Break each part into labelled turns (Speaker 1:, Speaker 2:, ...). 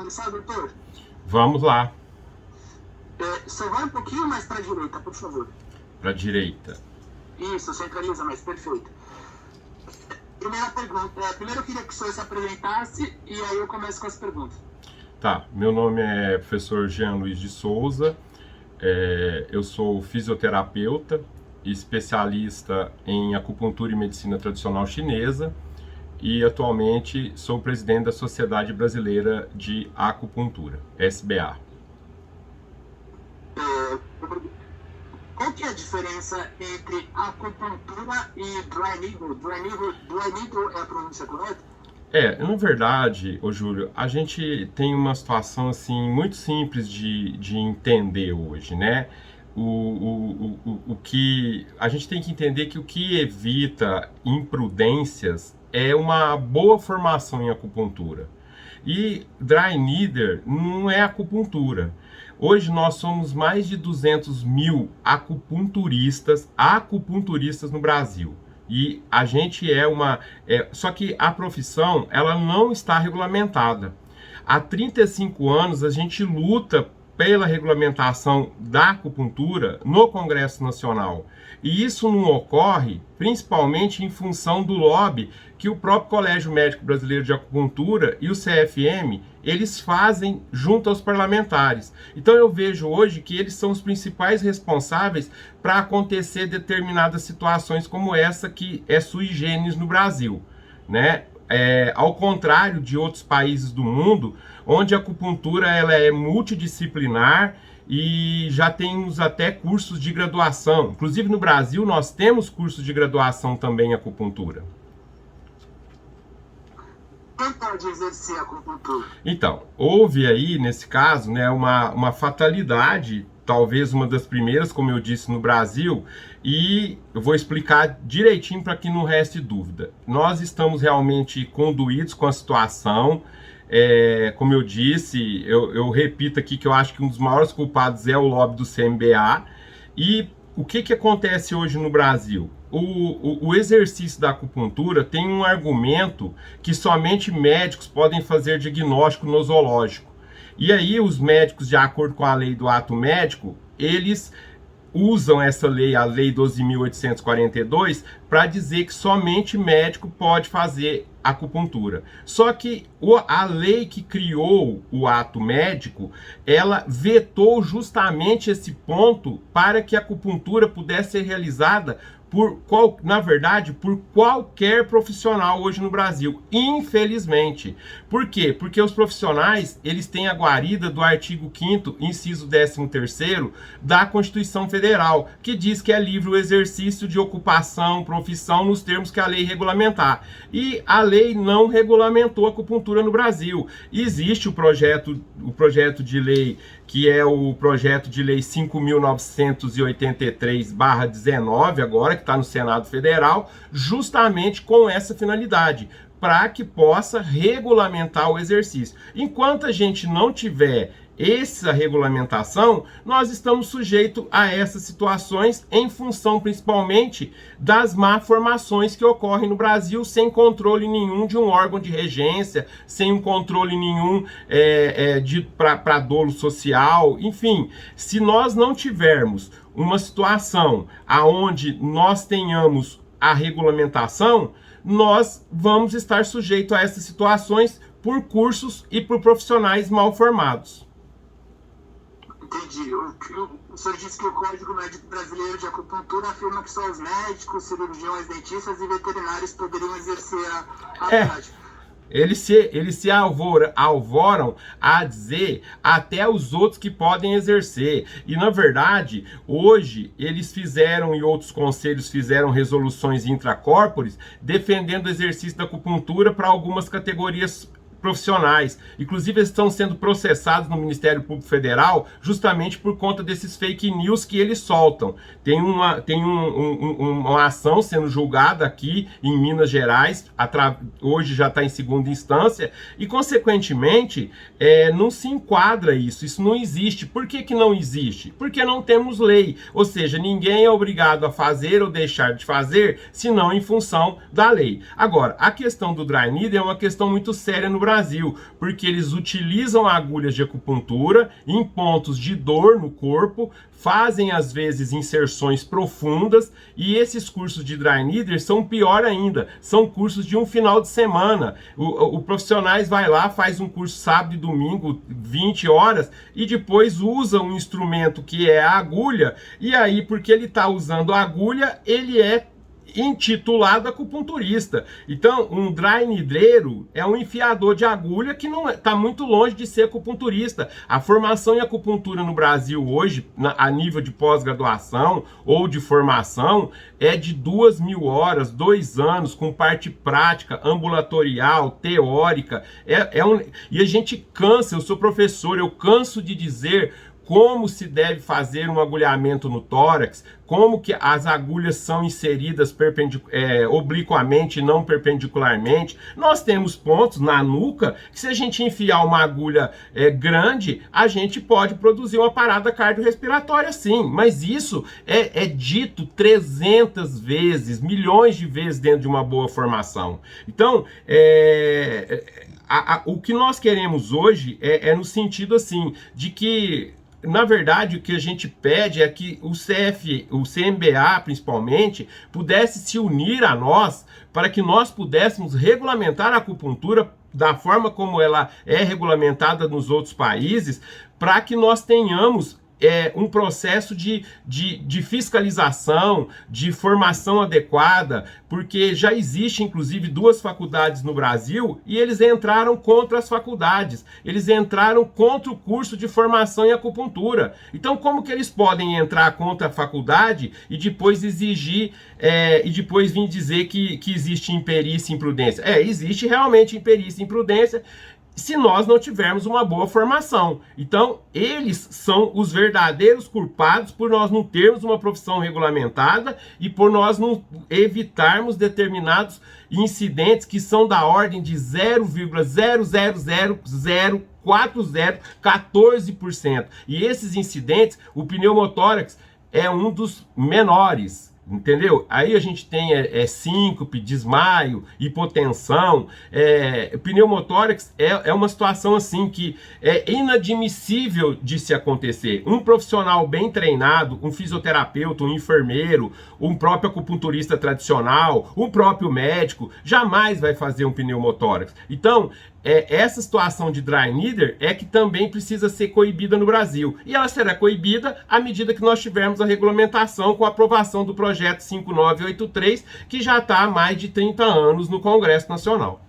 Speaker 1: começar, doutor?
Speaker 2: Vamos lá,
Speaker 1: Só vai um pouquinho mais para a direita, por favor.
Speaker 2: para a direita.
Speaker 1: Isso, centraliza mais, perfeito. Primeira pergunta. Primeiro eu queria que o senhor se apresentasse e aí eu começo com as perguntas.
Speaker 2: Tá, meu nome é professor Jean Luiz de Souza, eu sou fisioterapeuta, especialista em acupuntura e medicina tradicional chinesa e atualmente sou presidente da Sociedade Brasileira de Acupuntura, SBA.
Speaker 1: Qual que é a diferença entre acupuntura e dry needle? Dry needle é a pronúncia correta?
Speaker 2: Na verdade, ô Júlio, a gente tem uma situação assim muito simples de entender hoje, né? O que a gente tem que entender que o que evita imprudências é uma boa formação em acupuntura. E dry needle não é acupuntura. Hoje nós somos mais de 200 mil acupunturistas no Brasil. E a gente só que a profissão, ela não está regulamentada. Há 35 anos a gente luta pela regulamentação da acupuntura no Congresso Nacional. E isso não ocorre principalmente em função do lobby que o próprio Colégio Médico Brasileiro de Acupuntura e o CFM, eles fazem junto aos parlamentares. Então eu vejo hoje que eles são os principais responsáveis para acontecer determinadas situações como essa que é sui generis no Brasil, né? Ao contrário de outros países do mundo, onde a acupuntura ela é multidisciplinar e já temos até cursos de graduação. Inclusive no Brasil nós temos cursos de graduação também em acupuntura.
Speaker 1: Quem pode exercer a acupuntura?
Speaker 2: Então, houve aí, nesse caso, né, uma fatalidade, talvez uma das primeiras, como eu disse, no Brasil, e eu vou explicar direitinho para que não reste dúvida. Nós estamos realmente conduídos com a situação, como eu disse, eu repito aqui que eu acho que um dos maiores culpados é o lobby do CMBA, e o que acontece hoje no Brasil? O exercício da acupuntura tem um argumento que somente médicos podem fazer diagnóstico nosológico. E aí os médicos, de acordo com a lei do ato médico, eles usam essa lei, a lei 12.842, para dizer que somente médico pode fazer acupuntura. Só que a lei que criou o ato médico, ela vetou justamente esse ponto para que a acupuntura pudesse ser realizada na verdade, por qualquer profissional hoje no Brasil, infelizmente. Por quê? Porque os profissionais, eles têm a guarida do artigo 5º, inciso 13º da Constituição Federal, que diz que é livre o exercício de ocupação, profissão, nos termos que a lei regulamentar. E a lei não regulamentou a acupuntura no Brasil. Existe o projeto de lei, que é o projeto de lei 5.983/19, agora, que está no Senado Federal, justamente com essa finalidade, para que possa regulamentar o exercício. Enquanto a gente não tiver essa regulamentação, nós estamos sujeitos a essas situações em função principalmente das má formações que ocorrem no Brasil sem controle nenhum de um órgão de regência, sem um controle nenhum para dolo social, enfim. Se nós não tivermos uma situação aonde nós tenhamos a regulamentação, nós vamos estar sujeitos a essas situações por cursos e por profissionais mal formados.
Speaker 1: Entendi. O senhor disse que o Código Médico Brasileiro de Acupuntura afirma que só os médicos, cirurgiões, dentistas e veterinários poderiam exercer a prática.
Speaker 2: Eles se alvoram a dizer até os outros que podem exercer. E, na verdade, hoje eles fizeram e outros conselhos fizeram resoluções intracorpores defendendo o exercício da acupuntura para algumas categorias profissionais. Inclusive, eles estão sendo processados no Ministério Público Federal justamente por conta desses fake news que eles soltam. Tem uma ação sendo julgada aqui em Minas Gerais, hoje já está em segunda instância, e, consequentemente, não se enquadra isso não existe. Por que não existe? Porque não temos lei, ou seja, ninguém é obrigado a fazer ou deixar de fazer, senão em função da lei. Agora, a questão do dry needle é uma questão muito séria no Brasil. Brasil, porque eles utilizam agulhas de acupuntura em pontos de dor no corpo, fazem às vezes inserções profundas, e esses cursos de Dry Needler são pior ainda, são cursos de um final de semana. O profissionais vai lá, faz um curso sábado e domingo, 20 horas, e depois usa um instrumento que é a agulha, e aí porque ele está usando a agulha, ele é intitulado acupunturista. Então, um dry needleiro é um enfiador de agulha que não está muito longe de ser acupunturista. A formação em acupuntura no Brasil hoje, a nível de pós-graduação ou de formação, é de 2.000 horas, 2 anos, com parte prática, ambulatorial, teórica. E a gente cansa, eu sou professor, eu canso de dizer como se deve fazer um agulhamento no tórax, como que as agulhas são inseridas obliquamente e não perpendicularmente. Nós temos pontos na nuca que, se a gente enfiar uma agulha grande, a gente pode produzir uma parada cardiorrespiratória, sim, mas isso é dito 300 vezes, milhões de vezes dentro de uma boa formação. Então, o que nós queremos hoje é no sentido assim, de que, na verdade, o que a gente pede é que o CMBA, principalmente, pudesse se unir a nós para que nós pudéssemos regulamentar a acupuntura da forma como ela é regulamentada nos outros países, para que nós tenhamos um processo de fiscalização, de formação adequada, porque já existe, inclusive, 2 faculdades no Brasil e eles entraram contra as faculdades, eles entraram contra o curso de formação em acupuntura. Então, como que eles podem entrar contra a faculdade e depois exigir, e depois vir dizer que existe imperícia e imprudência? Existe realmente imperícia e imprudência, se nós não tivermos uma boa formação. Então, eles são os verdadeiros culpados por nós não termos uma profissão regulamentada e por nós não evitarmos determinados incidentes que são da ordem de 0,0004014%. E esses incidentes, o pneumotórax é um dos menores. Entendeu? Aí a gente tem síncope, desmaio, hipotensão. Pneumotórax é uma situação assim que é inadmissível de se acontecer. Um profissional bem treinado, um fisioterapeuta, um enfermeiro, um próprio acupunturista tradicional, um próprio médico, jamais vai fazer um pneumotórax. Então, essa situação de dry needler é que também precisa ser coibida no Brasil. E ela será coibida à medida que nós tivermos a regulamentação com a aprovação do projeto 5983, que já está há mais de 30 anos no Congresso Nacional.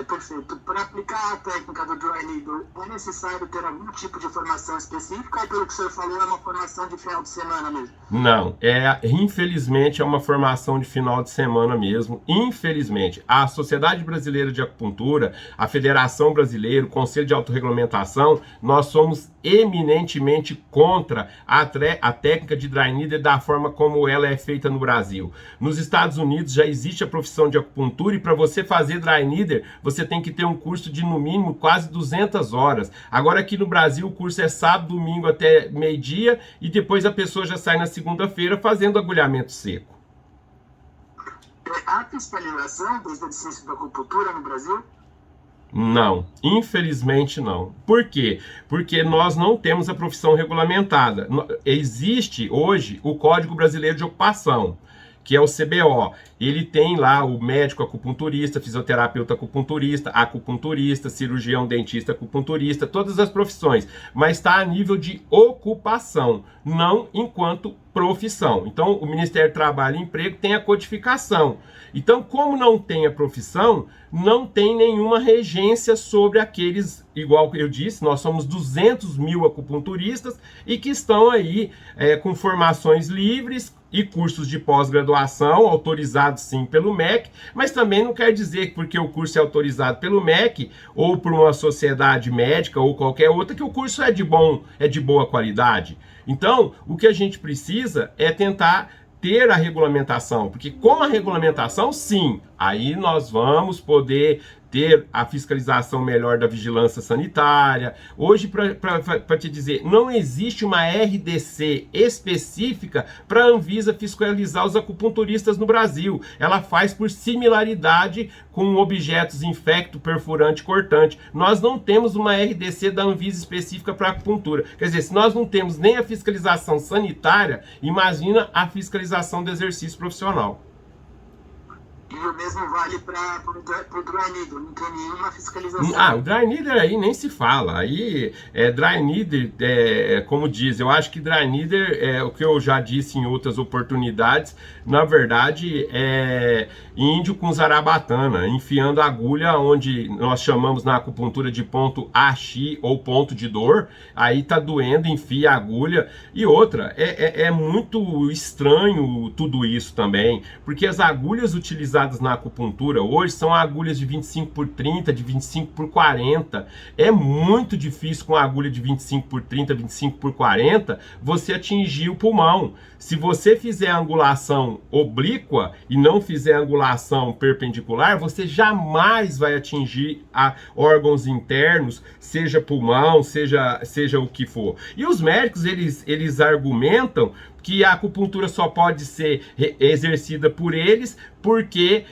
Speaker 1: Perfeito. Para aplicar a técnica do dry needle, é necessário ter algum tipo de formação específica ou, pelo que o senhor falou, é uma formação de final de semana mesmo?
Speaker 2: Não, infelizmente é uma formação de final de semana mesmo. Infelizmente, a Sociedade Brasileira de Acupuntura, a Federação Brasileira, o Conselho de Autorregulamentação, nós somos eminentemente contra a técnica de dry needle da forma como ela é feita no Brasil. Nos Estados Unidos já existe a profissão de acupuntura e para você fazer dry needle, você tem que ter um curso de, no mínimo, quase 200 horas. Agora, aqui no Brasil, o curso é sábado, domingo até meio-dia e depois a pessoa já sai na segunda-feira fazendo agulhamento seco.
Speaker 1: Há fiscalização desde a licença da acupuntura no Brasil?
Speaker 2: Não, infelizmente não. Por quê? Porque nós não temos a profissão regulamentada. Existe hoje o Código Brasileiro de Ocupação, que é o CBO. Ele tem lá o médico acupunturista, fisioterapeuta acupunturista, cirurgião dentista acupunturista, todas as profissões, mas está a nível de ocupação, não enquanto profissão. Então, o Ministério do Trabalho e Emprego tem a codificação. Então, como não tem a profissão, não tem nenhuma regência sobre aqueles, igual eu disse, nós somos 200.000 acupunturistas e que estão aí com formações livres e cursos de pós-graduação autorizados sim pelo MEC, mas também não quer dizer que porque o curso é autorizado pelo MEC ou por uma sociedade médica ou qualquer outra que o curso é de boa qualidade. Então, o que a gente precisa é tentar ter a regulamentação, porque com a regulamentação, sim, aí nós vamos poder ter a fiscalização melhor da vigilância sanitária. Hoje, para te dizer, não existe uma RDC específica para a Anvisa fiscalizar os acupunturistas no Brasil. Ela faz por similaridade com objetos infecto, perfurante, cortante. Nós não temos uma RDC da Anvisa específica para acupuntura. Quer dizer, se nós não temos nem a fiscalização sanitária, imagina a fiscalização do exercício profissional.
Speaker 1: E o mesmo vale para o dry needle, não tem nenhuma fiscalização.
Speaker 2: O dry needle aí nem se fala. Aí, dry needle, como diz, eu acho que dry needle, o que eu já disse em outras oportunidades, na verdade, é índio com zarabatana, enfiando a agulha onde nós chamamos na acupuntura de ponto AX ou ponto de dor, aí tá doendo, enfia a agulha. E outra, é muito estranho tudo isso também, porque as agulhas utilizadas na acupuntura hoje são agulhas de 25 por 30, de 25 por 40. É muito difícil com a agulha de 25 por 30, 25 por 40, você atingir o pulmão. Se você fizer a angulação oblíqua e não fizer a angulação perpendicular, você jamais vai atingir órgãos internos, seja pulmão, seja o que for. E os médicos, eles argumentam que a acupuntura só pode ser exercida por eles porque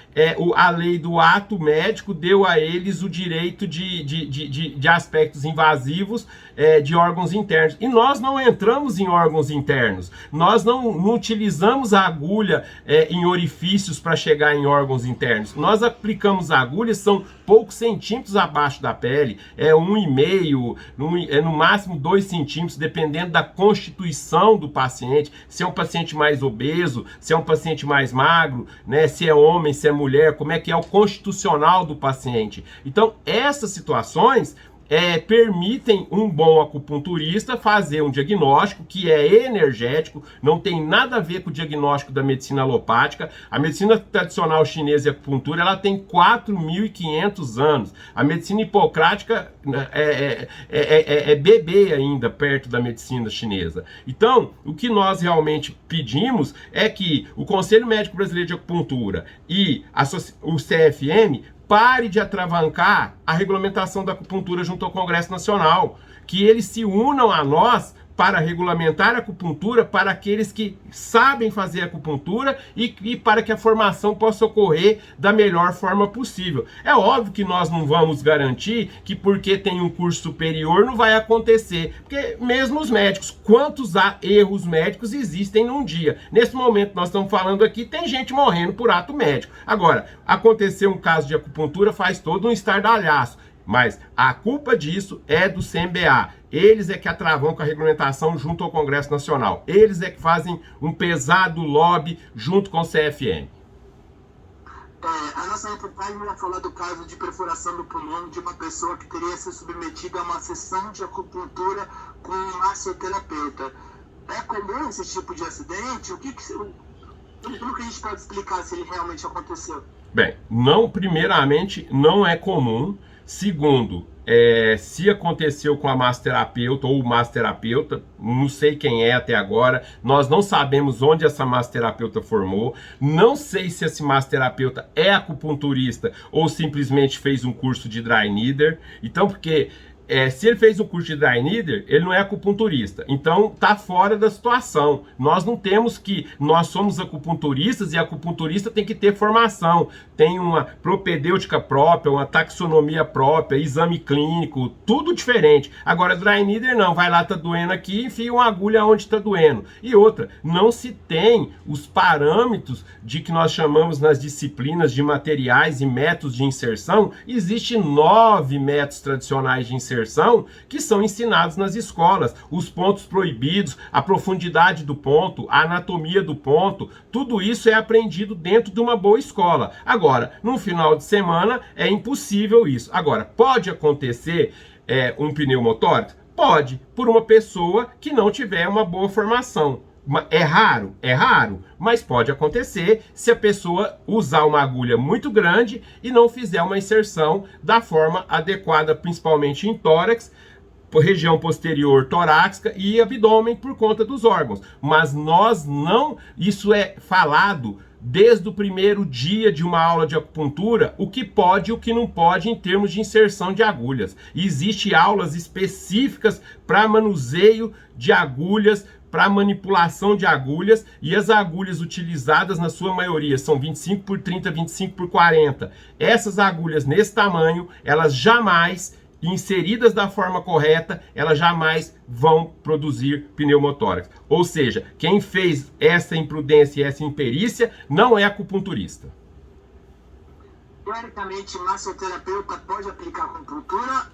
Speaker 2: a lei do ato médico deu a eles o direito de aspectos invasivos de órgãos internos. E nós não entramos em órgãos internos. Nós não utilizamos a agulha em orifícios para chegar em órgãos internos. Nós aplicamos a agulha, são poucos centímetros abaixo da pele, 1,5, no máximo 2 centímetros, dependendo da constituição do paciente, se é um paciente mais obeso, se é um paciente mais magro, né, se é homem, se é mulher, como é que é o constitucional do paciente. Então, essas situações permitem um bom acupunturista fazer um diagnóstico que é energético, não tem nada a ver com o diagnóstico da medicina alopática. A medicina tradicional chinesa e a acupuntura, ela tem 4.500 anos. A medicina hipocrática é bebê ainda perto da medicina chinesa. Então, o que nós realmente pedimos é que o Conselho Médico Brasileiro de Acupuntura e o CFM pare de atravancar a regulamentação da acupuntura junto ao Congresso Nacional, que eles se unam a nós para regulamentar a acupuntura para aqueles que sabem fazer acupuntura e para que a formação possa ocorrer da melhor forma possível. É óbvio que nós não vamos garantir que porque tem um curso superior não vai acontecer, porque mesmo os médicos, quantos erros médicos existem num dia? Nesse momento nós estamos falando aqui, tem gente morrendo por ato médico. Agora, acontecer um caso de acupuntura faz todo um estardalhaço, mas a culpa disso é do CMBA. Eles é que atravancam a regulamentação junto ao Congresso Nacional. Eles é que fazem um pesado lobby junto com o CFM.
Speaker 1: A nossa reportagem vai falar do caso de perfuração do pulmão de uma pessoa que teria se submetido a uma sessão de acupuntura com um massoterapeuta. É comum esse tipo de acidente? Como que a gente pode explicar se ele realmente aconteceu?
Speaker 2: Bem, primeiramente, não é comum. Segundo, se aconteceu com a massoterapeuta ou o massoterapeuta, não sei quem é até agora, nós não sabemos onde essa massoterapeuta formou, não sei se esse massoterapeuta é acupunturista ou simplesmente fez um curso de dry needle. Então, porque se ele fez um curso de dry needle, ele não é acupunturista. Então, tá fora da situação. Nós não temos nós somos acupunturistas e a acupunturista tem que ter formação. Tem uma propedêutica própria, uma taxonomia própria, exame clínico, tudo diferente. Agora, dry needle não. Vai lá, tá doendo aqui, enfia uma agulha onde tá doendo. E outra, não se tem os parâmetros de que nós chamamos nas disciplinas de materiais e métodos de inserção. Existem 9 métodos tradicionais de inserção que são ensinados nas escolas, os pontos proibidos, a profundidade do ponto, a anatomia do ponto, tudo isso é aprendido dentro de uma boa escola. Agora, num final de semana é impossível isso. Agora, pode acontecer um pneumotórax? Pode, por uma pessoa que não tiver uma boa formação. É raro, mas pode acontecer se a pessoa usar uma agulha muito grande e não fizer uma inserção da forma adequada, principalmente em tórax, região posterior torácica e abdômen por conta dos órgãos. Mas nós não, isso é falado desde o primeiro dia de uma aula de acupuntura, o que pode e o que não pode em termos de inserção de agulhas. E existem aulas específicas para manuseio de agulhas, para manipulação de agulhas, e as agulhas utilizadas na sua maioria são 25 por 30, 25 por 40. Essas agulhas nesse tamanho, elas jamais, inseridas da forma correta, elas jamais vão produzir pneumotórax. Ou seja, quem fez essa imprudência e essa imperícia não é acupunturista.
Speaker 1: Teoricamente, massoterapeuta pode aplicar acupuntura?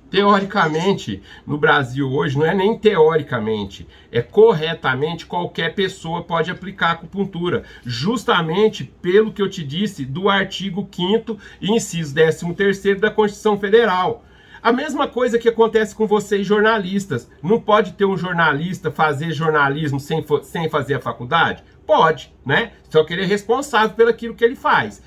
Speaker 2: Teoricamente, no Brasil hoje, não é nem teoricamente, é corretamente qualquer pessoa pode aplicar acupuntura, justamente pelo que eu te disse do artigo 5º, inciso 13º da Constituição Federal. A mesma coisa que acontece com vocês jornalistas. Não pode ter um jornalista fazer jornalismo sem fazer a faculdade? Pode, né? Só que ele é responsável pelo aquilo que ele faz.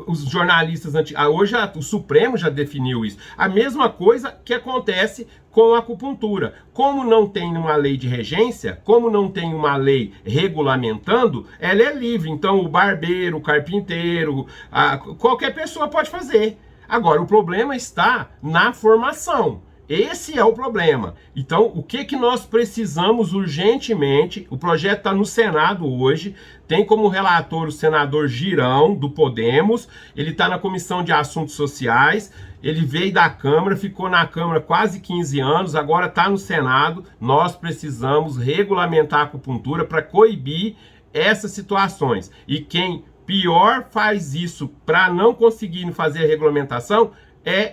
Speaker 2: Os jornalistas hoje o Supremo já definiu isso. A mesma coisa que acontece com a acupuntura. Como não tem uma lei de regência, como não tem uma lei regulamentando, ela é livre. Então o barbeiro, o carpinteiro, qualquer pessoa pode fazer. Agora, o problema está na formação. Esse é o problema. Então, o que nós precisamos urgentemente? O projeto está no Senado hoje, tem como relator o senador Girão, do Podemos, ele está na Comissão de Assuntos Sociais, ele veio da Câmara, ficou na Câmara quase 15 anos, agora está no Senado. Nós precisamos regulamentar a acupuntura para coibir essas situações. E quem pior faz isso para não conseguir fazer a regulamentação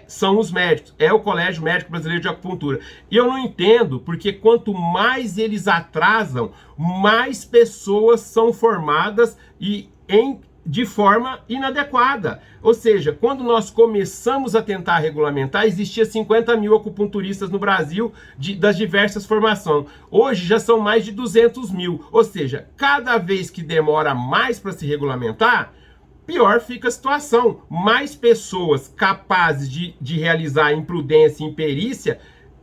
Speaker 2: são os médicos, é o Colégio Médico Brasileiro de Acupuntura. E eu não entendo, porque quanto mais eles atrasam, mais pessoas são formadas de forma inadequada. Ou seja, quando nós começamos a tentar regulamentar, existia 50 mil acupunturistas no Brasil das diversas formações. Hoje já são mais de 200 mil. Ou seja, cada vez que demora mais para se regulamentar, pior fica a situação. Mais pessoas capazes de realizar imprudência e imperícia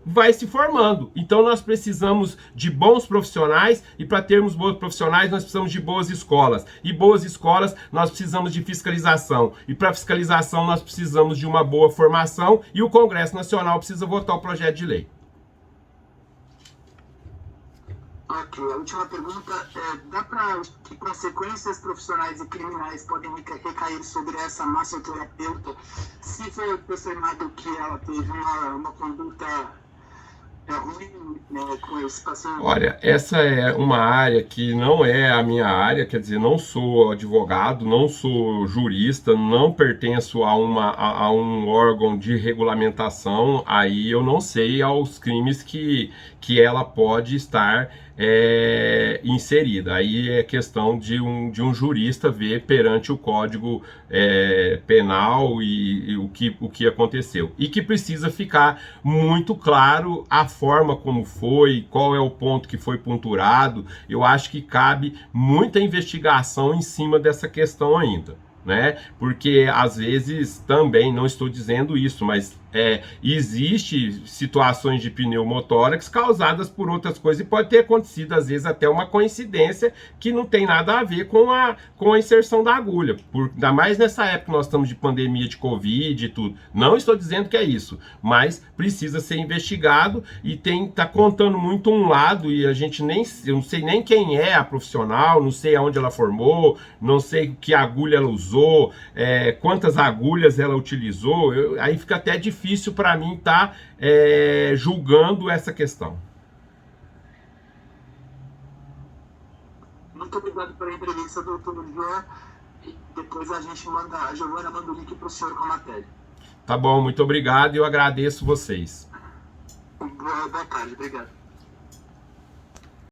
Speaker 2: vai se formando. Então nós precisamos de bons profissionais, e para termos bons profissionais nós precisamos de boas escolas. E boas escolas nós precisamos de fiscalização. E para fiscalização nós precisamos de uma boa formação, e o Congresso Nacional precisa votar o projeto de lei.
Speaker 1: Ok, a última pergunta que consequências profissionais e criminais podem recair sobre essa massoterapeuta se for confirmado que ela teve uma conduta ruim, né, com esse paciente?
Speaker 2: Olha, essa é uma área que não é a minha área, quer dizer, não sou advogado, não sou jurista, não pertenço a um órgão de regulamentação, aí eu não sei aos crimes que ela pode estar inserida. Aí é questão de um jurista ver perante o Código Penal e o que aconteceu. E que precisa ficar muito claro a forma como foi, qual é o ponto que foi ponturado. Eu acho que cabe muita investigação em cima dessa questão ainda, né? Porque às vezes também, não estou dizendo isso, mas existe situações de pneumotórax causadas por outras coisas, e pode ter acontecido às vezes até uma coincidência que não tem nada a ver com a inserção da agulha, ainda mais nessa época que nós estamos de pandemia de Covid e tudo. Não estou dizendo que é isso, mas precisa ser investigado, e tá contando muito um lado, e eu não sei nem quem é a profissional, não sei aonde ela formou, não sei que agulha ela usou, quantas agulhas ela utilizou. Aí fica até difícil para mim estar julgando essa questão.
Speaker 1: Muito obrigado pela entrevista, doutor João. Depois a Giovana manda o link para o senhor com a matéria.
Speaker 2: Tá bom, muito obrigado, e eu agradeço vocês.
Speaker 1: Boa tarde, obrigado.